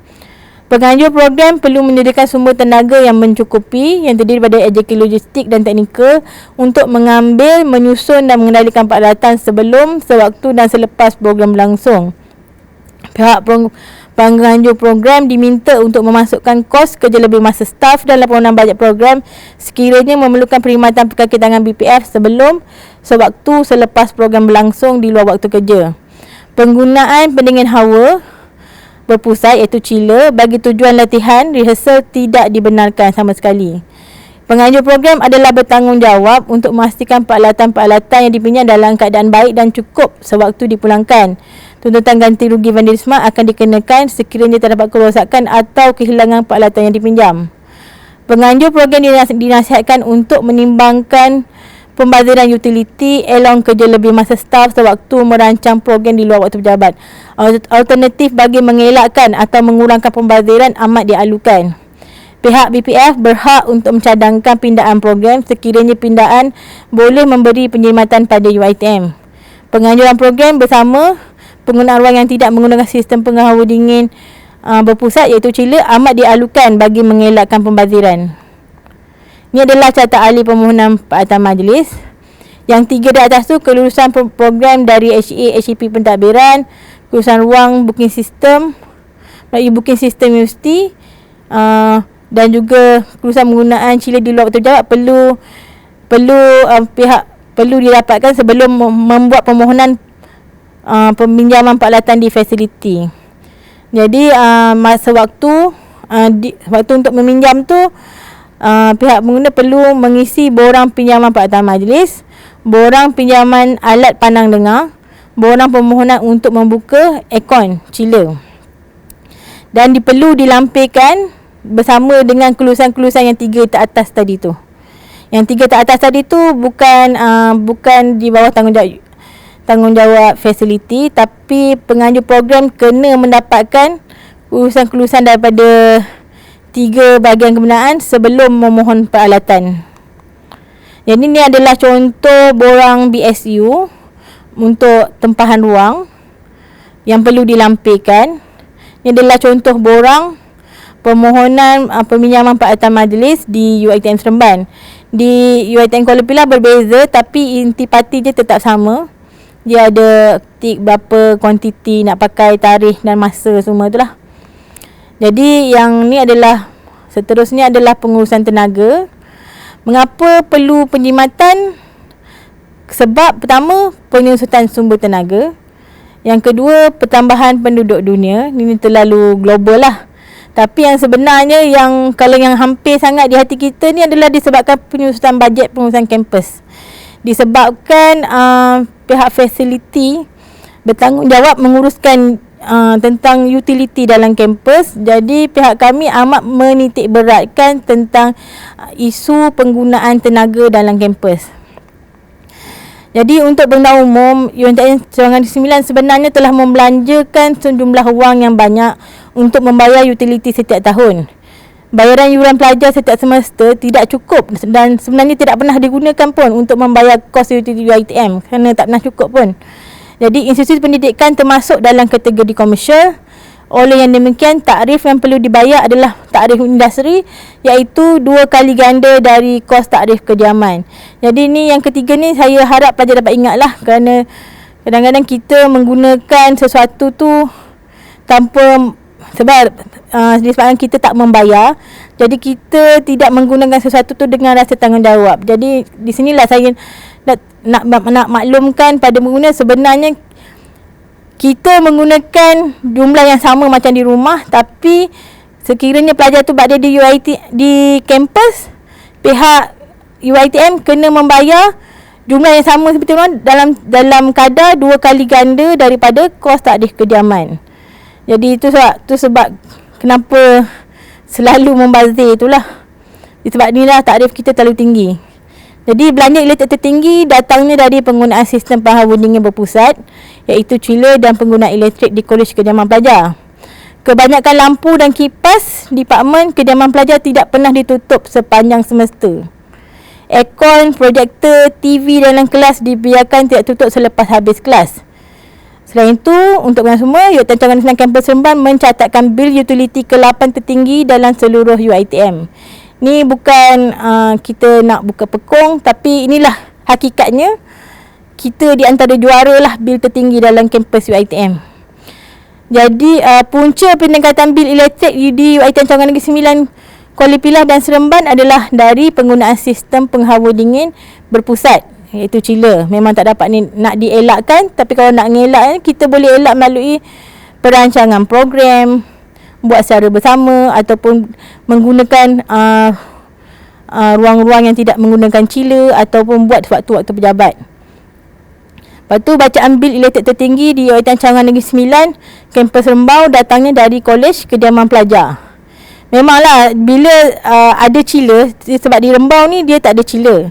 Penganjur program perlu menyediakan sumber tenaga yang mencukupi yang terdiri daripada agensi logistik dan teknikal untuk mengambil, menyusun dan mengendalikan peralatan sebelum, sewaktu dan selepas program berlangsung. Pihak penganjur program diminta untuk memasukkan kos kerja lebih masa staf dan laporan bajet program sekiranya memerlukan perkhidmatan kaki tangan BPF sebelum, sewaktu, selepas program berlangsung di luar waktu kerja. Penggunaan pendingin hawa berpusat iaitu chiller bagi tujuan latihan rehearsal tidak dibenarkan sama sekali. Penganjur program adalah bertanggungjawab untuk memastikan peralatan-peralatan yang dipinjam dalam keadaan baik dan cukup sewaktu dipulangkan. Tuntutan ganti rugi vandalisme akan dikenakan sekiranya terdapat kerosakan atau kehilangan peralatan yang dipinjam. Penganjur program dinasihatkan untuk menimbangkan pembaziran utiliti elong kerja lebih masa staf sewaktu merancang program di luar waktu pejabat. Alternatif bagi mengelakkan atau mengurangkan pembaziran amat dialukan. Pihak BPF berhak untuk mencadangkan pindaan program sekiranya pindaan boleh memberi penjimatan pada UiTM. Penganjuran program bersama penggunaan ruang yang tidak menggunakan sistem penghawa dingin berpusat iaitu chiller amat dialukan bagi mengelakkan pembaziran. Ini adalah carta ahli permohonan peralatan majlis. Yang 3 di atas tu kelulusan program dari HA, HCP pentadbiran, kelulusan ruang booking system, melalui booking system universiti, dan juga kelulusan penggunaan chiller di luar waktu pejabat perlu didapatkan sebelum membuat permohonan peminjaman peralatan di fasiliti. Jadi masa waktu untuk meminjam tu pihak pengguna perlu mengisi borang pinjaman peralatan majlis, borang pinjaman alat pandang dengar, borang permohonan untuk membuka akaun chiller, dan perlu dilampirkan bersama dengan kelulusan-kelulusan yang 3 teratas tadi tu. Yang 3 teratas tadi tu bukan di bawah tanggungjawab fasiliti, tapi penganjur program kena mendapatkan kelulusan-kelulusan daripada 3 bahagian kebenaan sebelum memohon peralatan. Jadi ni adalah contoh borang BSU untuk tempahan ruang yang perlu dilampirkan. Ini adalah contoh borang permohonan peminjaman peralatan majlis di UiTM Seremban. Di UiTM Kuala Pilah berbeza, tapi intipati dia tetap sama. Dia ada tik berapa kuantiti nak pakai, tarikh dan masa semua tu lah. Jadi yang ni adalah seterusnya adalah pengurusan tenaga. Mengapa perlu penjimatan? Sebab pertama, penyusutan sumber tenaga. Yang kedua, pertambahan penduduk dunia. Ini terlalu global lah. Tapi yang sebenarnya kalau yang hampir sangat di hati kita ni adalah disebabkan penyusutan bajet pengurusan kampus. Disebabkan pihak fasiliti bertanggungjawab menguruskan tentang utiliti dalam kampus. Jadi pihak kami amat menitik beratkan tentang isu penggunaan tenaga dalam kampus. Jadi untuk benda umum, UiTM Seremban 9 sebenarnya telah membelanjakan sejumlah wang yang banyak untuk membayar utiliti setiap tahun. Bayaran yuran pelajar setiap semester tidak cukup dan sebenarnya tidak pernah digunakan pun untuk membayar kos utiliti UiTM kerana tak pernah cukup pun. Jadi institusi pendidikan termasuk dalam kategori komersial. Oleh yang demikian, takrif yang perlu dibayar adalah takrif industri, iaitu 2 kali ganda dari kos takrif kediaman. Jadi ni yang ketiga ni saya harap pelajar dapat ingatlah, kerana kadang-kadang kita menggunakan sesuatu tu tanpa disebabkan kita tak membayar. Jadi kita tidak menggunakan sesuatu tu dengan rasa tanggungjawab. Jadi di sinilah saya nak maklumkan pada pengguna, sebenarnya kita menggunakan jumlah yang sama macam di rumah, tapi sekiranya pelajar tu berada di di kampus, pihak UiTM kena membayar jumlah yang sama seperti rumah dalam kadar 2 kali ganda daripada kos takrif kediaman. Jadi itu sebab kenapa selalu membazir itulah. Sebab inilah tarif kita terlalu tinggi. Jadi belanja elektrik tertinggi datangnya dari penggunaan sistem penghawa dingin berpusat, iaitu chiller dan penggunaan elektrik di kolej kediaman pelajar. Kebanyakan lampu dan kipas departmen kediaman pelajar tidak pernah ditutup sepanjang semester. Aircon, projektor, TV dalam kelas dibiarkan tidak tutup selepas habis kelas. Selain itu, untuk kalian semua, UiTM Cawangan Negeri Kampus Seremban mencatatkan bil utiliti ke-8 tertinggi dalam seluruh UiTM. Ni bukan kita nak buka pekong, tapi inilah hakikatnya. Kita di antara juara lah bil tertinggi dalam kampus UiTM. Jadi punca peningkatan bil elektrik di UiTM Cawangan Negeri Sembilan, Kuala Pilah dan Seremban adalah dari penggunaan sistem penghawa dingin berpusat, iaitu chiller. Memang tak dapat nak dielakkan, tapi kalau nak mengelak, kita boleh elak melalui perancangan program, buat secara bersama, ataupun menggunakan ruang-ruang yang tidak menggunakan chiller, ataupun buat waktu-waktu pejabat. Lepas tu, bacaan bil elektrik tertinggi di UiTM Cawangan Negeri Sembilan, kampus Rembau datangnya dari Kolej Kediaman Pelajar. Memanglah bila ada chiller, sebab di Rembau ni dia tak ada chiller.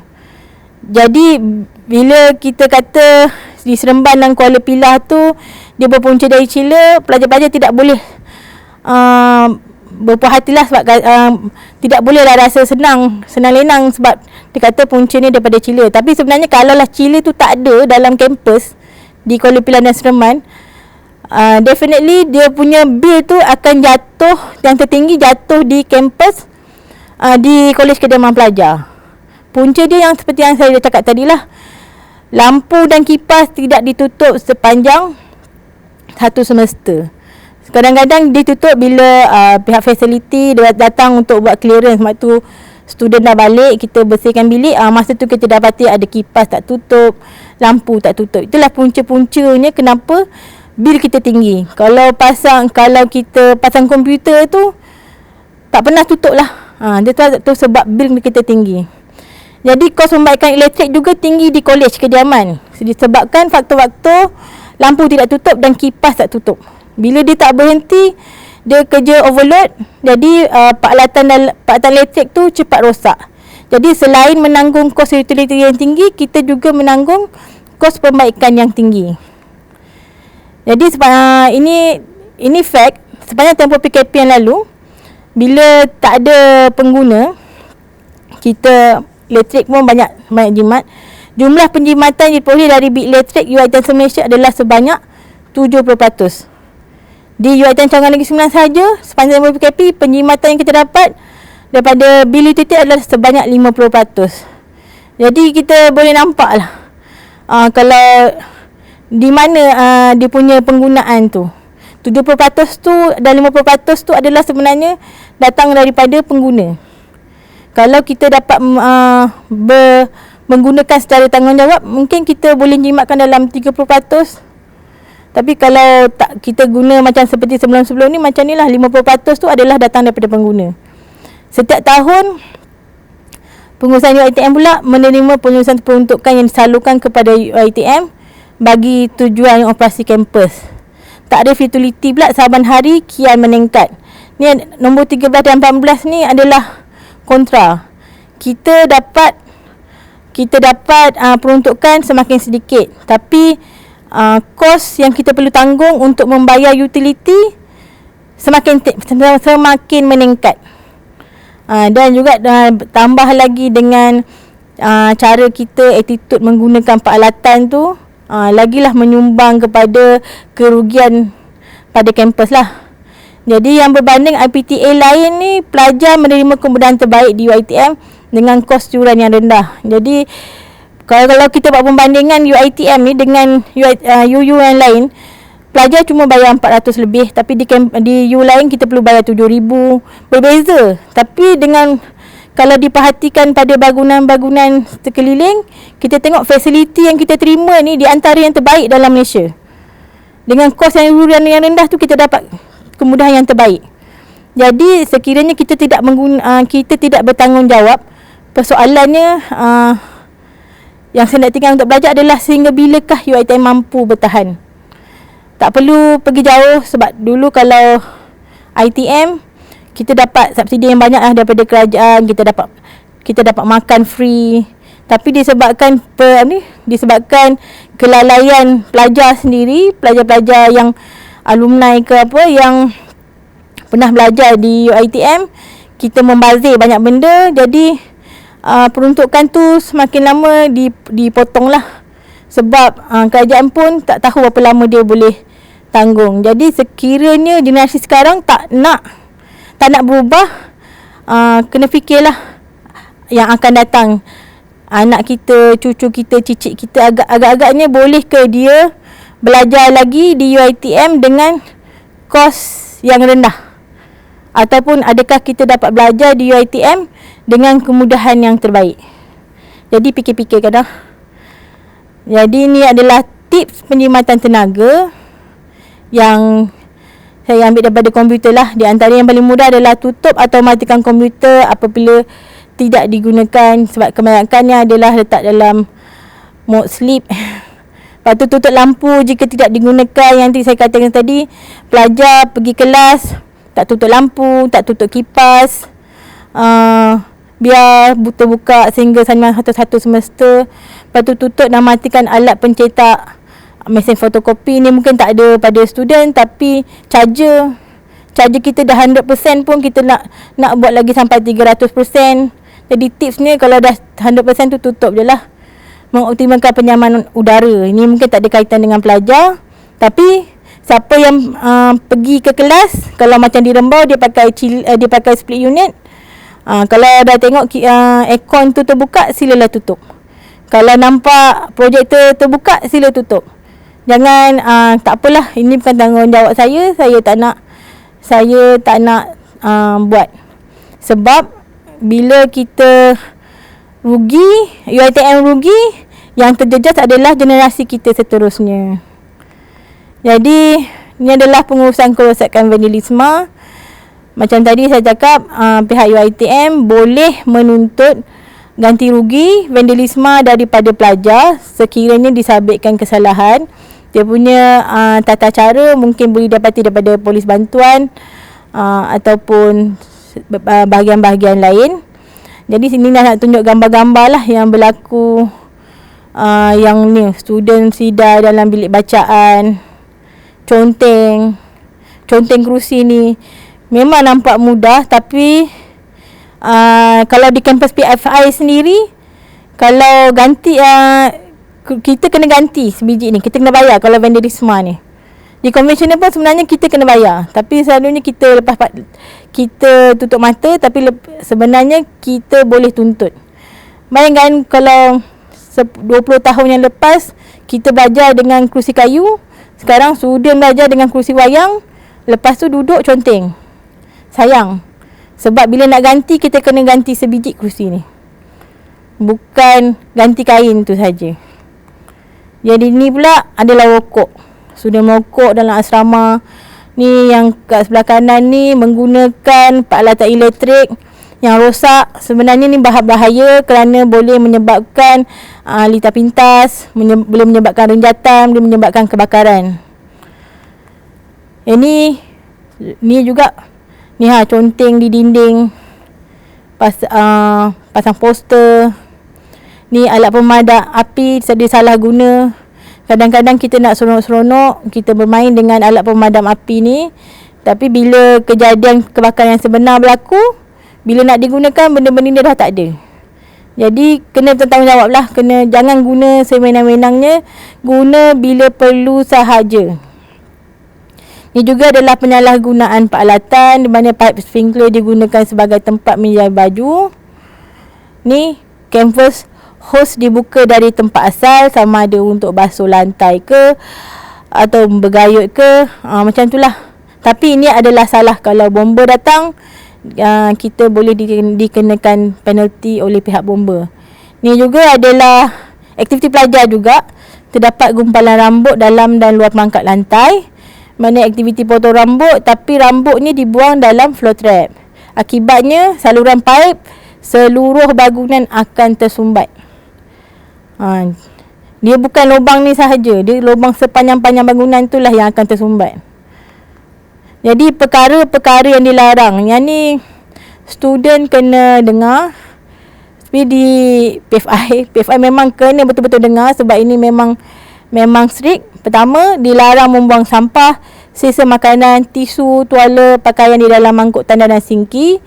Jadi bila kita kata di Seremban dan Kuala Pilah tu dia berpunca dari chiller, pelajar-pelajar tidak boleh berpuas hatilah sebab tidak bolehlah rasa senang lenang sebab dia kata punca ni daripada chiller. Tapi sebenarnya kalaulah chiller tu tak ada dalam kampus di Kuala Pilah dan Seremban, definitely dia punya bil tu akan jatuh, yang tertinggi jatuh di kampus di Kolej Kediaman Pelajar. Punca dia yang seperti yang saya dah cakap tadi lah, lampu dan kipas tidak ditutup sepanjang satu semester. Kadang-kadang ditutup bila pihak fasiliti datang untuk buat clearance. Sebab tu student dah balik, kita bersihkan bilik, masa tu kita dapati ada kipas tak tutup, lampu tak tutup. Itulah punca-puncanya kenapa bil kita tinggi. Kalau kita pasang komputer tu tak pernah tutup lah. Dia tu sebab bil kita tinggi. Jadi kos pembaikan elektrik juga tinggi di kolej kediaman, disebabkan faktor-faktor lampu tidak tutup dan kipas tak tutup. Bila dia tak berhenti, dia kerja overload, jadi peralatan elektrik tu cepat rosak. Jadi selain menanggung kos utility yang tinggi, kita juga menanggung kos pembaikan yang tinggi. Jadi ini fact, sepanjang tempoh PKP yang lalu, bila tak ada pengguna, kita elektrik pun banyak jimat. Jumlah penjimatan yang diperoleh dari bil elektrik UiTM Malaysia adalah sebanyak 70%. Di UiTM Cawangan Negeri Sembilan sahaja, sepanjang tempoh PKP, penjimatan yang kita dapat daripada bil utility adalah sebanyak 50%. Jadi kita boleh nampak lah kalau di mana dia punya penggunaan tu. 70% tu dan 50% tu adalah sebenarnya datang daripada pengguna. Kalau kita dapat menggunakan secara tanggungjawab, mungkin kita boleh jimatkan dalam 30%. Tapi kalau tak kita guna macam seperti sebelum-sebelum ni, macam ni lah, 50% tu adalah datang daripada pengguna. Setiap tahun, pengurusan UiTM pula menerima penyelesaian peruntukan yang disalurkan kepada UiTM bagi tujuan operasi kampus. Tarif utility pula saban hari kian meningkat. Ni nombor 13 dan 14 ni adalah kontra. Kita dapat peruntukan semakin sedikit, tapi kos yang kita perlu tanggung untuk membayar utility semakin meningkat. Dan juga tambah lagi dengan cara kita, attitude menggunakan peralatan tu, lagilah menyumbang kepada kerugian pada kampus lah. Jadi yang berbanding IPTA lain ni, pelajar menerima kemudahan terbaik di UiTM dengan kos yuran yang rendah. Jadi kalau kita buat pembandingan UiTM ni dengan UU yang lain, pelajar cuma bayar 400 lebih, tapi di U lain kita perlu bayar 7,000. Berbeza. Tapi kalau diperhatikan pada bangunan-bangunan sekeliling, kita tengok fasiliti yang kita terima ni di antara yang terbaik dalam Malaysia. Dengan kos yang yuran yang rendah tu, kita dapat kemudahan yang terbaik. Jadi sekiranya kita tidak bertanggungjawab, persoalannya yang saya nak tinggal untuk belajar adalah sehingga bilakah UiTM mampu bertahan. Tak perlu pergi jauh, sebab dulu kalau ITM kita dapat subsidi yang banyak lah daripada kerajaan, kita dapat makan free. Tapi disebabkan kelalaian pelajar sendiri, pelajar-pelajar yang alumni ke apa yang pernah belajar di UiTM, kita membazir banyak benda, jadi peruntukan tu semakin lama dipotong lah. Sebab kerajaan pun tak tahu berapa lama dia boleh tanggung. Jadi sekiranya generasi sekarang tak nak berubah, kena fikirlah yang akan datang. Anak kita, cucu kita, cicit kita, agak-agaknya boleh ke dia belajar lagi di UiTM dengan kos yang rendah? Ataupun adakah kita dapat belajar di UiTM dengan kemudahan yang terbaik? Jadi fikir-fikirkan dah. Jadi ni adalah tips penjimatan tenaga yang saya ambil daripada komputer lah. Di antara yang paling mudah adalah tutup atau matikan komputer apabila tidak digunakan, sebab kebanyakannya adalah letak dalam mode sleep. Lepas tu tutup lampu jika tidak digunakan. Yang saya katakan tadi, pelajar pergi kelas tak tutup lampu, tak tutup kipas, biar buka sehingga sampai satu semester. Lepas tu tutup dan matikan alat pencetak mesin fotokopi. Ni mungkin tak ada pada student, tapi charger kita dah 100% pun kita nak buat lagi sampai 300%. Jadi tips ni kalau dah 100% tu tutup je lah. Mengoptimalkan penyamanan udara. Ini mungkin tak ada kaitan dengan pelajar, tapi siapa yang pergi ke kelas, kalau macam di Rembau dia pakai split unit, kalau dah tengok aircon tu terbuka, silalah tutup. Kalau nampak projektor terbuka, sila tutup. Jangan tak apalah, ini bukan tanggungjawab saya tak nak buat. Sebab bila kita rugi, UiTM rugi, yang terjejas adalah generasi kita seterusnya. Jadi ini adalah pengurusan kerosakan vandalisme. Macam tadi saya cakap, pihak UiTM boleh menuntut ganti rugi vandalisme daripada pelajar sekiranya disabitkan kesalahan. Dia punya tata cara mungkin boleh dapati daripada polis bantuan ataupun bahagian-bahagian lain. Jadi sini nak tunjuk gambar-gambar lah yang berlaku, yang ni student sidai dalam bilik bacaan, conteng kerusi ni. Memang nampak mudah, tapi kalau di kampus PFI sendiri, kalau ganti kita kena ganti sebiji ni, kita kena bayar kalau vandalisme ni. Di konvensional pun sebenarnya kita kena bayar, tapi selalunya kita tutup mata, tapi sebenarnya kita boleh tuntut. Bayangkan kalau 20 tahun yang lepas kita belajar dengan kerusi kayu, sekarang student belajar dengan kerusi wayang, lepas tu duduk conteng. Sayang. Sebab bila nak ganti, kita kena ganti sebiji kerusi ni, bukan ganti kain tu saja. Jadi ni pula adalah rokok. Sudah merokok dalam asrama. Ni yang kat sebelah kanan ni menggunakan peralatan elektrik yang rosak. Sebenarnya ni bahaya kerana boleh menyebabkan litar pintas, boleh menyebabkan renjatan, boleh menyebabkan kebakaran. Ni juga ni conteng di dinding, pasang poster. Ni alat pemadam api dia salah guna. Kadang-kadang kita nak seronok-seronok, kita bermain dengan alat pemadam api ni, tapi bila kejadian kebakaran yang sebenar berlaku, bila nak digunakan, benda-benda ni dah tak ada. Jadi kena bertanggungjawab lah. Jangan guna sewenang-wenangnya, guna bila perlu sahaja. Ini juga adalah penyalahgunaan peralatan, di mana pipe sprinkler digunakan sebagai tempat menjahit baju. Ni kanvas hos dibuka dari tempat asal, sama ada untuk basuh lantai ke atau bergayut ke, macam itulah. Tapi ini adalah salah. Kalau bomba datang, kita boleh dikenakan penalti oleh pihak bomba. Ini juga adalah aktiviti pelajar juga. Terdapat gumpalan rambut dalam dan luar perangkat lantai. Mana aktiviti potong rambut, tapi rambutnya dibuang dalam flow trap. Akibatnya saluran pipe seluruh bangunan akan tersumbat. Dia bukan lubang ni sahaja, dia lubang sepanjang-panjang bangunan itulah yang akan tersumbat. Jadi perkara-perkara yang dilarang, yang ni student kena dengar. Tapi di PFI memang kena betul-betul dengar, sebab ini memang strict. Pertama, dilarang membuang sampah, sisa makanan, tisu, tuala, pakaian di dalam mangkuk tanda dan sinki.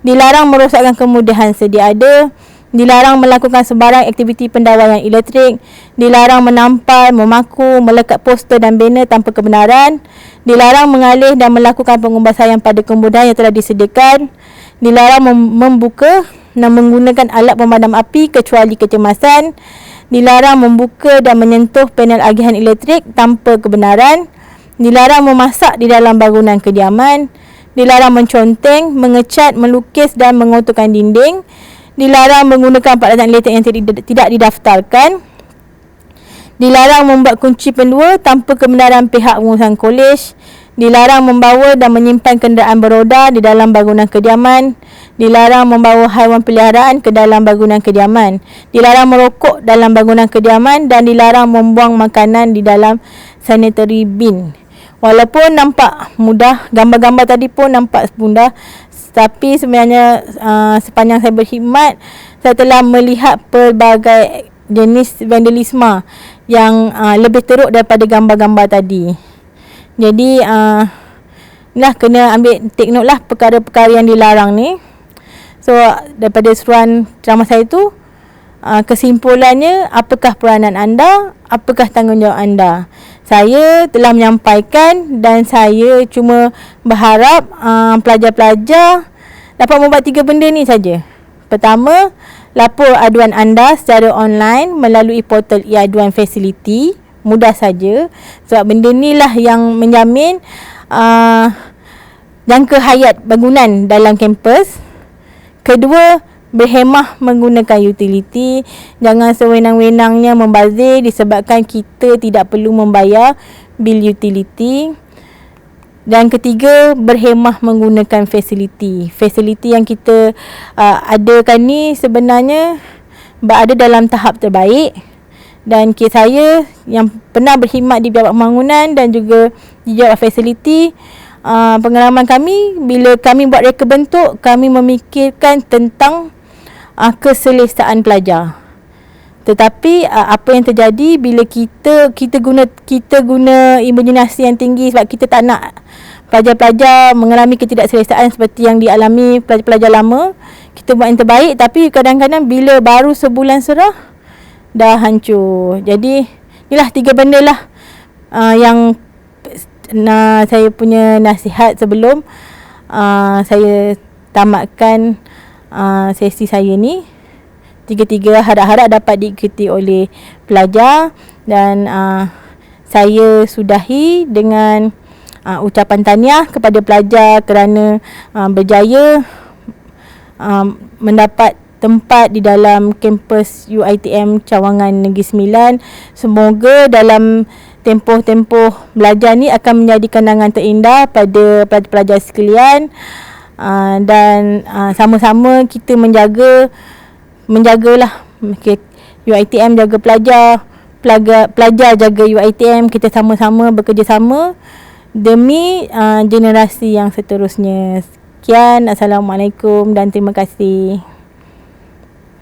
Dilarang merosakkan kemudahan sedia ada. Dilarang melakukan sebarang aktiviti pendawaian elektrik. Dilarang menampal, memaku, melekat poster dan banner tanpa kebenaran. Dilarang mengalih dan melakukan pengubahsayan pada kemudahan yang telah disediakan. Dilarang membuka dan menggunakan alat pemadam api kecuali kecemasan. Dilarang membuka dan menyentuh panel agihan elektrik tanpa kebenaran. Dilarang memasak di dalam bangunan kediaman. Dilarang menconteng, mengecat, melukis dan mengotorkan dinding. Dilarang menggunakan peralatan elektrik yang tidak didaftarkan. Dilarang membuat kunci pendua tanpa kebenaran pihak pengurusan kolej. Dilarang membawa dan menyimpan kenderaan beroda di dalam bangunan kediaman. Dilarang membawa haiwan peliharaan ke dalam bangunan kediaman. Dilarang merokok dalam bangunan kediaman dan dilarang membuang makanan di dalam sanitary bin. Walaupun nampak mudah, gambar-gambar tadi pun nampak mudah, tapi sebenarnya sepanjang saya berkhidmat, saya telah melihat pelbagai jenis vandalisme yang lebih teruk daripada gambar-gambar tadi. Jadi lah kena ambil take note lah perkara-perkara yang dilarang ni. So daripada seruan ceramah saya tu, kesimpulannya, apakah peranan anda, apakah tanggungjawab anda? Saya telah menyampaikan dan saya cuma berharap pelajar-pelajar dapat membuat 3 benda ni saja. Pertama, lapor aduan anda secara online melalui portal e-aduan facility. Mudah saja, sebab benda ni lah yang menjamin jangka hayat bangunan dalam kampus. Kedua, berhemah menggunakan utiliti. Jangan sewenang-wenangnya membazir disebabkan kita tidak perlu membayar bil utiliti. Dan ketiga, berhemah menggunakan fasiliti. Fasiliti yang kita adakan ni sebenarnya berada dalam tahap terbaik. Dan kes saya yang pernah berkhidmat di Pejabat Pembangunan dan juga di Pejabat Fasiliti, pengalaman kami bila kami buat reka bentuk, kami memikirkan tentang keselesaan pelajar. Tetapi apa yang terjadi bila kita guna imajinasi yang tinggi, sebab kita tak nak pelajar-pelajar mengalami ketidakselesaan seperti yang dialami pelajar-pelajar lama. Kita buat yang terbaik, tapi kadang-kadang bila baru sebulan serah dah hancur. Jadi inilah 3 benda lah yang saya punya nasihat sebelum saya tamatkan sesi saya ni. 3 harap-harap dapat diikuti oleh pelajar. Dan saya sudahi dengan ucapan tahniah kepada pelajar kerana berjaya mendapat tempat di dalam kampus UiTM Cawangan Negeri Sembilan. Semoga dalam tempoh-tempoh belajar ni akan menjadi kenangan terindah pada pelajar-pelajar sekalian. Dan sama-sama kita menjagalah UiTM, jaga pelajar jaga UiTM. Kita sama-sama bekerjasama demi generasi yang seterusnya. Sekian, Assalamualaikum dan terima kasih.